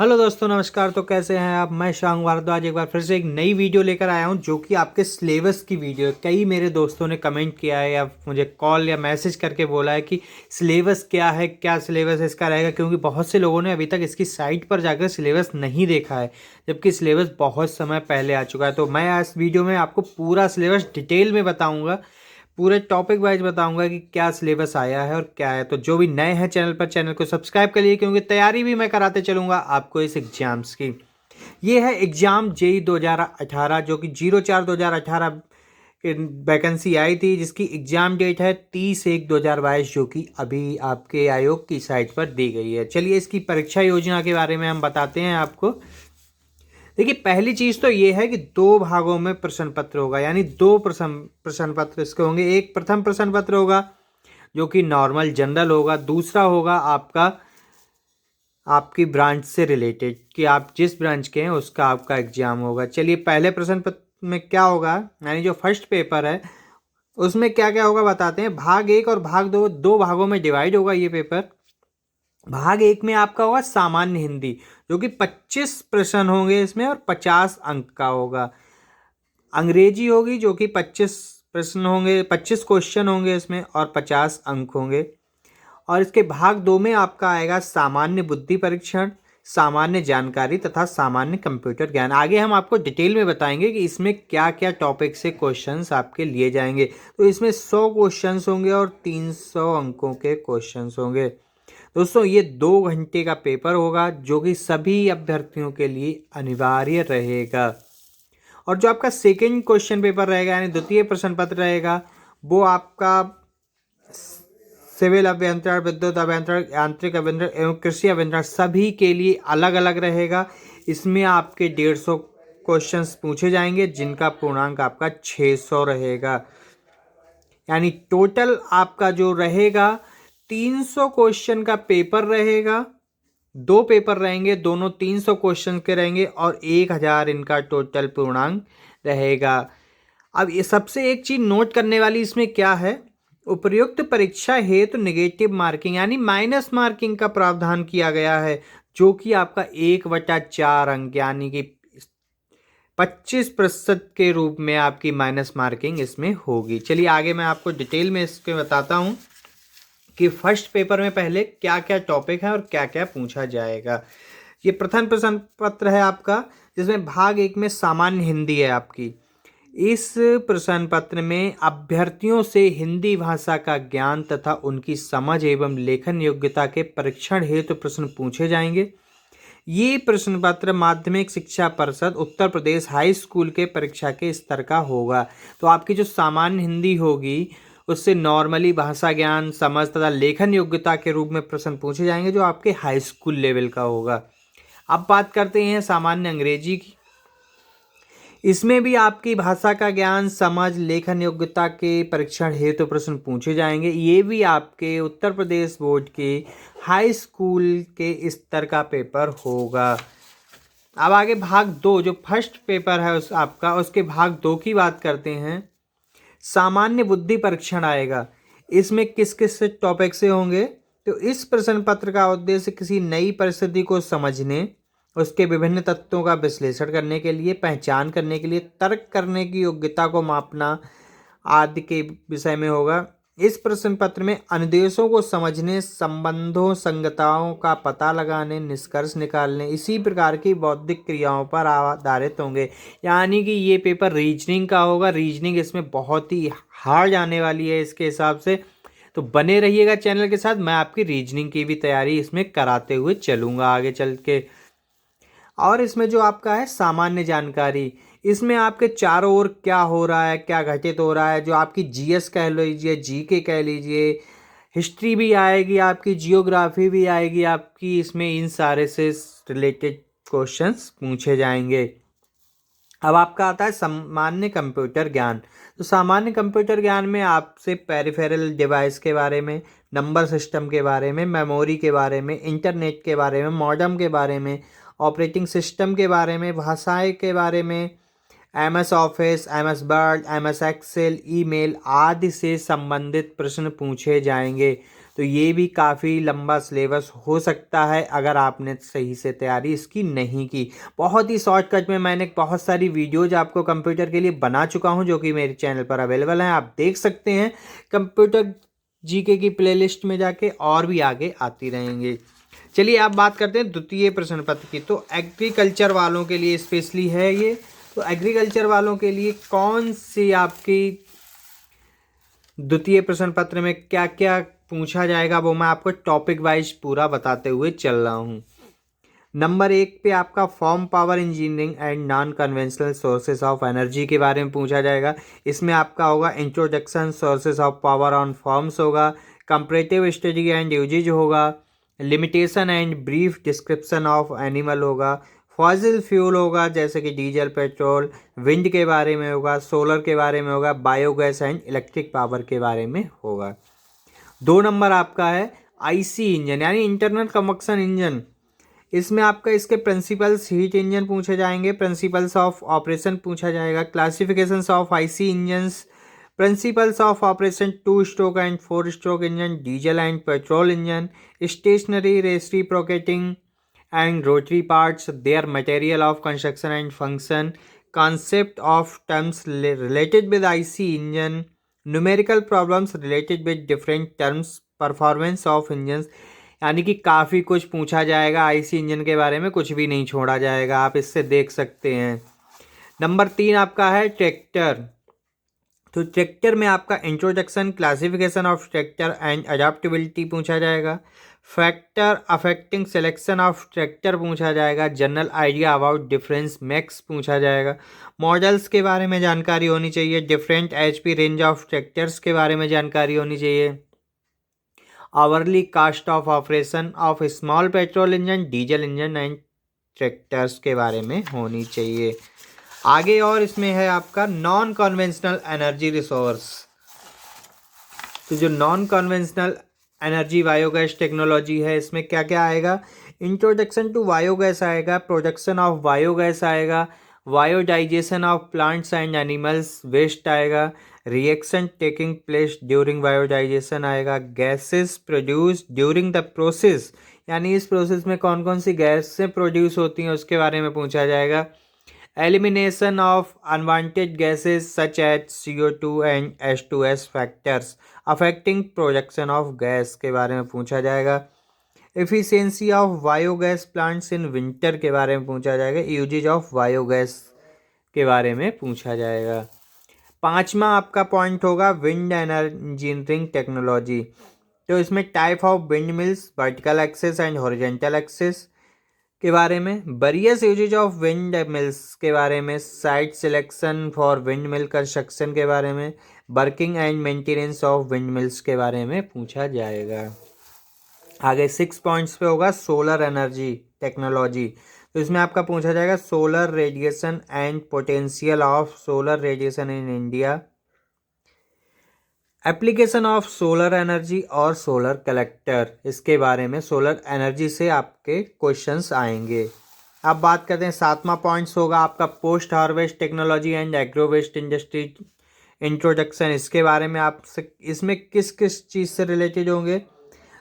Hello दोस्तों, नमस्कार। तो कैसे हैं आप? मैं शांग भारद्वाज एक बार फिर से एक नई वीडियो लेकर आया हूं जो कि आपके सिलेबस की वीडियो है। कई मेरे दोस्तों ने कमेंट किया है या मुझे कॉल या मैसेज करके बोला है कि सिलेबस क्या है, क्या सिलेबस इसका रहेगा, क्योंकि बहुत से लोगों ने अभी तक इसकी साइट पर जाकर सिलेबस नहीं देखा है, जबकि सिलेबस बहुत समय पहले आ चुका है। तो मैं इस वीडियो में आपको पूरा सिलेबस डिटेल में बताऊँगा, पूरे टॉपिक वाइज बताऊंगा कि क्या सिलेबस आया है और क्या है। तो जो भी नए हैं चैनल पर, चैनल को सब्सक्राइब करिए, क्योंकि तैयारी भी मैं कराते चलूंगा आपको इस एग्जाम्स की। ये है एग्जाम जेई 2018 जो कि 04/2018 वैकेंसी आई थी, जिसकी एग्जाम डेट है 30/1/2022 जो कि अभी आपके आयोग की साइट पर दी गई है। चलिए इसकी परीक्षा योजना के बारे में हम बताते हैं आपको। देखिए, पहली चीज तो ये है कि दो भागों में प्रश्न पत्र होगा, यानी दो प्रश्न पत्र इसके होंगे। एक प्रथम प्रश्न पत्र होगा जो कि नॉर्मल जनरल होगा, दूसरा होगा आपका आपकी ब्रांच से रिलेटेड कि आप जिस ब्रांच के हैं उसका आपका एग्जाम होगा। चलिए, पहले प्रश्न पत्र में क्या होगा, यानी जो फर्स्ट पेपर है उसमें क्या क्या होगा बताते हैं। भाग एक और भाग दो, दो भागों में डिवाइड होगा ये पेपर। भाग एक में आपका होगा सामान्य हिंदी, जो कि 25 प्रश्न होंगे इसमें और 50 अंक का होगा। अंग्रेजी होगी जो कि 25 प्रश्न होंगे, 25 क्वेश्चन होंगे इसमें और 50 अंक होंगे। और इसके भाग दो में आपका आएगा सामान्य बुद्धि परीक्षण, सामान्य जानकारी तथा सामान्य कंप्यूटर ज्ञान। आगे हम आपको डिटेल में बताएंगे कि इसमें क्या क्या टॉपिक से क्वेश्चंस आपके लिए जाएंगे। तो इसमें 100 क्वेश्चंस होंगे और 300 अंकों के क्वेश्चंस होंगे। दोस्तों, ये 2 घंटे का पेपर होगा जो कि सभी अभ्यर्थियों के लिए अनिवार्य रहेगा। और जो आपका सेकेंड क्वेश्चन पेपर रहेगा, यानी द्वितीय प्रश्न पत्र रहेगा, वो आपका सिविल अभियंत्रण, विद्युत अभियंत्रण, यांत्रिक अभियंत्रण एवं कृषि अभियंत्रण सभी के लिए अलग अलग रहेगा। इसमें आपके 150 क्वेश्चंस पूछे जाएंगे, जिनका पूर्णांक आपका 600 रहेगा। यानी टोटल आपका जो रहेगा 300 क्वेश्चन का पेपर रहेगा। दो पेपर रहेंगे, दोनों 300 क्वेश्चन के रहेंगे और 1000 इनका टोटल पूर्णांक रहेगा। अब ये सबसे एक चीज नोट करने वाली इसमें क्या है, उपर्युक्त परीक्षा हेतु नेगेटिव मार्किंग यानी माइनस मार्किंग का प्रावधान किया गया है, जो कि आपका 1/4 अंक यानी कि 25% के रूप में आपकी माइनस मार्किंग इसमें होगी। चलिए आगे मैं आपको डिटेल में इसके बताता हूं कि फर्स्ट पेपर में पहले क्या क्या टॉपिक है और क्या क्या पूछा जाएगा। ये प्रथम प्रश्न पत्र है आपका, जिसमें भाग एक में सामान्य हिंदी है आपकी। इस प्रश्न पत्र में अभ्यर्थियों से हिंदी भाषा का ज्ञान तथा उनकी समझ एवं लेखन योग्यता के परीक्षण हेतु प्रश्न पूछे जाएंगे। ये प्रश्न पत्र माध्यमिक शिक्षा परिषद उत्तर प्रदेश हाई स्कूल के परीक्षा के स्तर का होगा। तो आपकी जो सामान्य हिंदी होगी उससे नॉर्मली भाषा ज्ञान, समझ तथा लेखन योग्यता के रूप में प्रश्न पूछे जाएंगे, जो आपके हाई स्कूल लेवल का होगा। अब बात करते हैं सामान्य अंग्रेजी की। इसमें भी आपकी भाषा का ज्ञान, समझ, लेखन योग्यता के परीक्षण हेतु प्रश्न पूछे जाएंगे। ये भी आपके उत्तर प्रदेश बोर्ड के हाई स्कूल के स्तर का पेपर होगा। अब आगे भाग दो, जो फर्स्ट पेपर है उस आपका, उसके भाग दो की बात करते हैं। सामान्य बुद्धि परीक्षण आएगा। इसमें किस किस टॉपिक से होंगे, तो इस प्रश्न पत्र का उद्देश्य किसी नई परिस्थिति को समझने, उसके विभिन्न तत्वों का विश्लेषण करने के लिए, पहचान करने के लिए, तर्क करने की योग्यता को मापना आदि के विषय में होगा। इस प्रश्न पत्र में अनुदेशों को समझने, संबंधों, संगताओं का पता लगाने, निष्कर्ष निकालने, इसी प्रकार की बौद्धिक क्रियाओं पर आधारित होंगे। यानी कि ये पेपर रीजनिंग का होगा। रीजनिंग इसमें बहुत ही हार्ड आने वाली है इसके हिसाब से। तो बने रहिएगा चैनल के साथ, मैं आपकी रीजनिंग की भी तैयारी इसमें कराते हुए चलूँगा आगे चल के। और इसमें जो आपका है सामान्य जानकारी, इसमें आपके चारों ओर क्या हो रहा है, क्या घटित हो रहा है, जो आपकी जीएस कह लीजिए, जीके कह लीजिए, हिस्ट्री भी आएगी आपकी, जियोग्राफी भी आएगी आपकी। इसमें इन सारे से रिलेटेड क्वेश्चंस पूछे जाएंगे। अब आपका आता है सामान्य कंप्यूटर ज्ञान। तो सामान्य कंप्यूटर ज्ञान में आपसे पेरिफेरल डिवाइस के बारे में, नंबर सिस्टम के बारे में, मेमोरी के बारे में, इंटरनेट के बारे में, मॉडेम के बारे में, ऑपरेटिंग सिस्टम के बारे में, भाषाएं के बारे में, MS Office, MS Word, MS Excel, email आदि से संबंधित प्रश्न पूछे जाएंगे। तो ये भी काफ़ी लंबा सिलेबस हो सकता है अगर आपने सही से तैयारी इसकी नहीं की। बहुत ही शॉर्टकट में मैंने बहुत सारी वीडियोज आपको कंप्यूटर के लिए बना चुका हूँ जो कि मेरे चैनल पर अवेलेबल हैं, आप देख सकते हैं। कंप्यूटर जीके की प्लेलिस्ट में जाके और भी आगे आती रहेंगे। चलिए आप बात करते हैं द्वितीय प्रश्न पत्र की। तो एग्रीकल्चर वालों के लिए स्पेशली है ये। तो एग्रीकल्चर वालों के लिए कौन सी आपकी द्वितीय प्रश्न पत्र में क्या क्या पूछा जाएगा वो मैं आपको टॉपिक वाइज पूरा बताते हुए चल रहा हूँ। नंबर 1 पे आपका form power engineering and non conventional sources of energy के बारे में पूछा जाएगा। इसमें आपका होगा introduction sources of power on forms होगा, कंपैरेटिव स्टडी एंड यूजेज होगा, limitation and brief description of animal होगा, फॉसिल फ्यूल होगा जैसे कि डीजल, पेट्रोल, विंड के बारे में होगा, सोलर के बारे में होगा, बायोगैस एंड इलेक्ट्रिक पावर के बारे में होगा। 2 नंबर आपका है आईसी इंजन यानी इंटरनल कंबक्शन इंजन। इसमें आपका इसके प्रिंसिपल्स हीट इंजन पूछे जाएंगे, प्रिंसिपल्स ऑफ ऑपरेशन पूछा जाएगा, classifications of IC engines, principles of operation 2 stroke and 4 stroke engine, diesel and petrol engine, stationary reciprocating and rotary parts, their material of construction and function, concept of terms related with IC engine, numerical problems related with different terms, performance of engines। यानी कि काफ़ी कुछ पूछा जाएगा IC engine के बारे में, कुछ भी नहीं छोड़ा जाएगा, आप इससे देख सकते हैं। नंबर 3 आपका है ट्रैक्टर। तो ट्रैक्टर में आपका introduction, classification of tractor and adaptability पूछा जाएगा, factor affecting selection of tractor पूछा जाएगा, general idea about difference makes पूछा जाएगा, मॉडल्स के बारे में जानकारी होनी चाहिए, different HP range of tractors के बारे में जानकारी होनी चाहिए, hourly cost of operation of small petrol engine, diesel engine and tractors के बारे में होनी चाहिए। आगे और इसमें है आपका नॉन कन्वेंशनल एनर्जी रिसोर्स। तो जो non conventional energy biogas technology है, इसमें क्या क्या आएगा, इंट्रोडक्शन टू बायोगैस आएगा, प्रोडक्शन ऑफ बायोगैस आएगा, biodigestion of plants and animals waste आएगा, reaction taking place during biodigestion आएगा, gases produce during the process यानी इस प्रोसेस में कौन कौन सी गैसें प्रोड्यूस होती हैं उसके बारे में पूछा जाएगा, elimination of unwanted gases such as CO2 and H2S factors affecting production of gas के बारे में पूछा जाएगा, efficiency of biogas plants in winter के बारे में पूछा जाएगा, यूजेज ऑफ बायोगैस के बारे में पूछा जाएगा। 5वां आपका पॉइंट होगा विंड इंजीनियरिंग टेक्नोलॉजी। तो इसमें type of windmills, vertical axis and horizontal axis के बारे में, various uses of windmills के बारे में, site selection for windmill construction के बारे में, working and maintenance of windmills के बारे में पूछा जाएगा। आगे 6 पॉइंट्स पे होगा सोलर एनर्जी टेक्नोलॉजी। तो इसमें आपका पूछा जाएगा solar radiation and potential of solar radiation in India, application of solar energy और सोलर कलेक्टर, इसके बारे में सोलर एनर्जी से आपके क्वेश्चंस आएंगे। अब बात करते हैं 7वां पॉइंट्स होगा आपका post harvest technology and agro waste industry introduction. इसके बारे में आपसे इसमें किस किस चीज़ से रिलेटेड होंगे,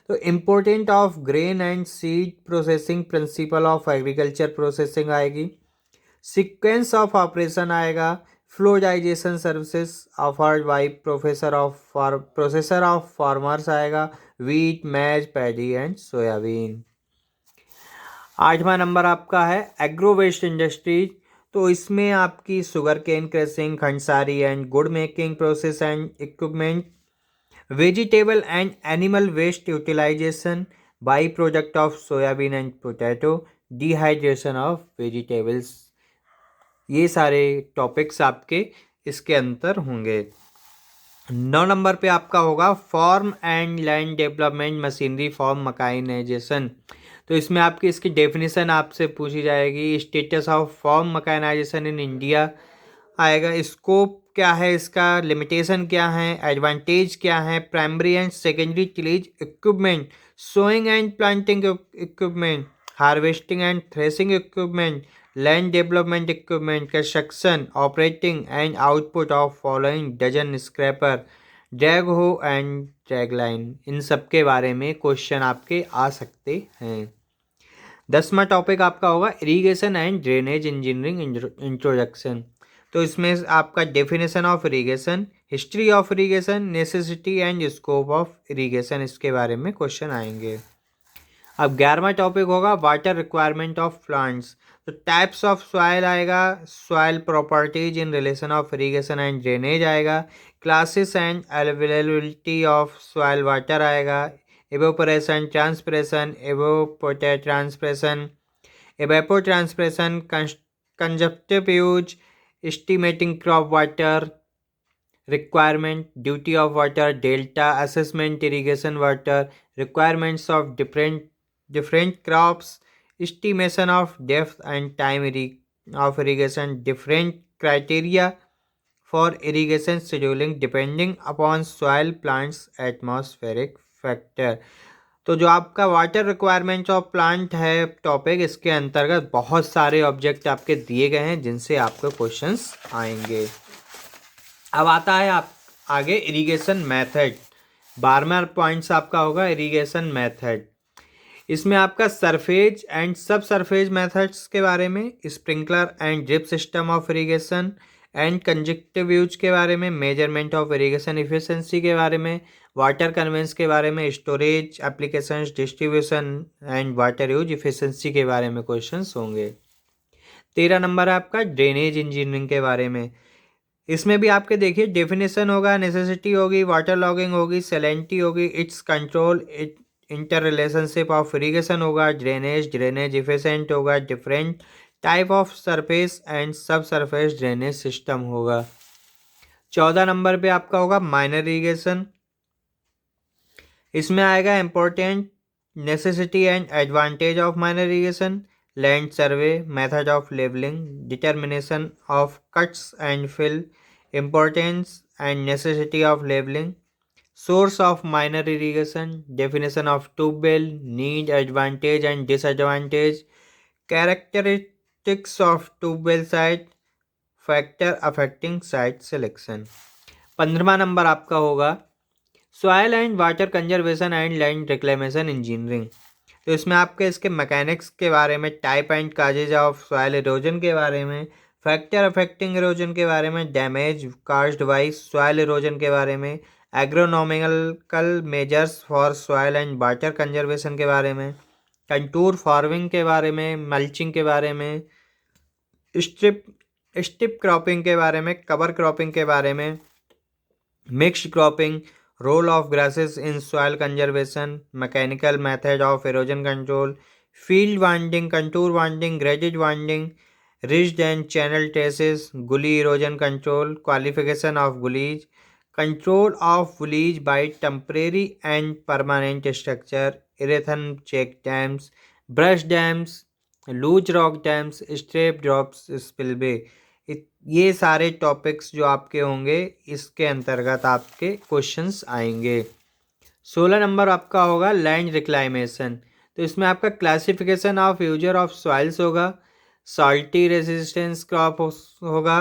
तो important of grain and seed processing, principle of agriculture processing आएगी, सीक्वेंस ऑफ ऑपरेशन आएगा, fluidization services offered by processor of farmers आएगा, wheat, maize, paddy and soybean. 8वां नंबर आपका है एग्रो वेस्ट इंडस्ट्री। तो इसमें आपकी sugar cane crushing, khandsari and gur making process and equipment, vegetable and animal waste utilization, by product of soybean and potato, dehydration of vegetables, ये सारे टॉपिक्स आपके इसके अंदर होंगे। 9 नंबर पे आपका होगा farm and land development machinery for mechanization. तो इसमें आपकी इसकी डेफिनेशन आपसे पूछी जाएगी, status of farm mechanization in India आएगा, स्कोप क्या है इसका, लिमिटेशन क्या है, एडवांटेज क्या है, primary and secondary tillage equipment, sowing and planting equipment, harvesting and threshing equipment, land development equipment, construction, operating and output of following dozen scraper, drag hoe and drag line, इन सब के बारे में question आपके आ सकते हैं। 10वां टॉपिक आपका होगा irrigation and drainage engineering introduction. तो इसमें आपका definition of irrigation, history of irrigation, necessity and scope of irrigation, इसके बारे में क्वेश्चन आएंगे। अब 11वां टॉपिक होगा वाटर रिक्वायरमेंट ऑफ प्लांट्स। तो टाइप्स ऑफ सॉइल आएगा, soil properties in relation of irrigation and drainage आएगा, classes and availability of soil water आएगा, evaporation, transpiration, evapotranspiration, evapotranspiration, conjunctive use, estimating crop water requirement, duty of water, delta assessment, irrigation water requirements of different crops, estimation of depth and time of irrigation, different criteria for irrigation scheduling depending upon soil, plants, atmospheric factor. तो जो आपका water requirement of plant है topic, इसके अंतर्गत बहुत सारे object आपके दिए गए हैं जिनसे आपके क्वेश्चंस आएंगे। अब आता है आप आगे इरिगेशन मेथड। 12वां पॉइंट्स आपका होगा इरिगेशन मेथड। इसमें आपका सरफेज एंड सब सरफेज मेथड्स के बारे में, sprinkler and drip system of irrigation and conjunctive use के बारे में, मेजरमेंट ऑफ इरिगेशन इफिशिएंसी के बारे में, वाटर कन्वेंस के बारे में, storage applications, distribution and water use efficiency के बारे में क्वेश्चंस होंगे। 13 नंबर है आपका ड्रेनेज इंजीनियरिंग के बारे में। इसमें भी आपके देखिए डेफिनेशन होगा, नेसेसिटी होगी, वाटर लॉगिंग होगी, सैलिनिटी होगी, it's control, inter relationship of irrigation होगा, ड्रेनेज इफिशिएंट होगा, different type of surface and सब सरफेस ड्रेनेज सिस्टम होगा। 14 नंबर पे आपका होगा माइनर इरिगेशन। इसमें आएगा important necessity and advantage of minor irrigation, land survey, method of levelling, determination of cuts and fill, importance and necessity of levelling, source of minor irrigation, definition of tubewell, need, advantage and disadvantage, characteristics of tubewell site, factor affecting site selection. 15वां number आपका होगा soil and water conservation and land reclamation engineering. तो इसमें आपके इसके mechanics के बारे में, type and causes of soil erosion के बारे में, फैक्टर अफेक्टिंग इरोजन के बारे में, damage caused by soil erosion के बारे में, agronomical measures for soil and water conservation के बारे में, कंटूर फार्मिंग के बारे में, मल्चिंग के बारे में, स्ट्रिप क्रॉपिंग के बारे में, कवर क्रॉपिंग के बारे में, mixed cropping, role of grasses in soil conservation, mechanical method of erosion control, field winding, contour winding, graded winding, ridged and channel terraces, gully erosion control, qualification of gullies, control of gullies by temporary and permanent structure, earthen check dams, brush dams, loose rock dams, straight drops spillway, ये सारे topics जो आपके होंगे इसके अंतर्गत आपके questions आएंगे। 16 number आपका होगा लैंड रिक्लाइमेशन। तो इसमें आपका classification of usar of soils होगा, सॉल्टी रेजिस्टेंस क्रॉप होगा,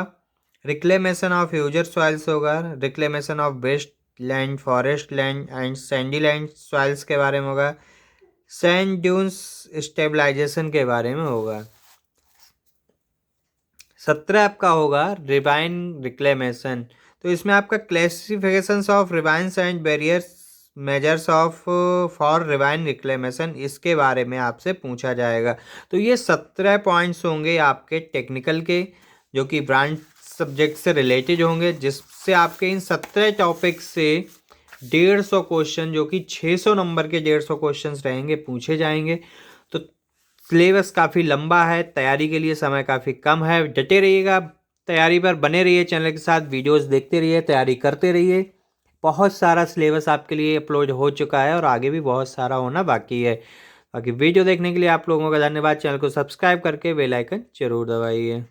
रिक्लेमेशन ऑफ यूजर सॉइल्स होगा, reclamation of waste land, forest land and sandy land soils के बारे में होगा, सैंड ड्यून्स स्टेबलाइजेशन के बारे में होगा। 17 आपका होगा रिवाइन रिक्लेमेशन। तो इसमें आपका classifications of ravines and various measures of for ravine reclamation, इसके बारे में आपसे पूछा जाएगा। तो ये 17 पॉइंट्स होंगे आपके टेक्निकल के, जो कि ब्रांच सब्जेक्ट से रिलेटेड होंगे, जिससे आपके इन 17 टॉपिक से 150 क्वेश्चन, जो कि 600 नंबर के 150 क्वेश्चन रहेंगे, पूछे जाएंगे। तो सिलेबस काफ़ी लंबा है, तैयारी के लिए समय काफ़ी कम है। डटे रहिएगा तैयारी पर, बने रहिए चैनल के साथ, वीडियोस देखते रहिए, तैयारी करते रहिए। बहुत सारा सिलेबस आपके लिए अपलोड हो चुका है और आगे भी बहुत सारा होना बाकी है। बाकी वीडियो देखने के लिए आप लोगों का धन्यवाद। चैनल को सब्सक्राइब करके बेल आइकन जरूर दबाइए।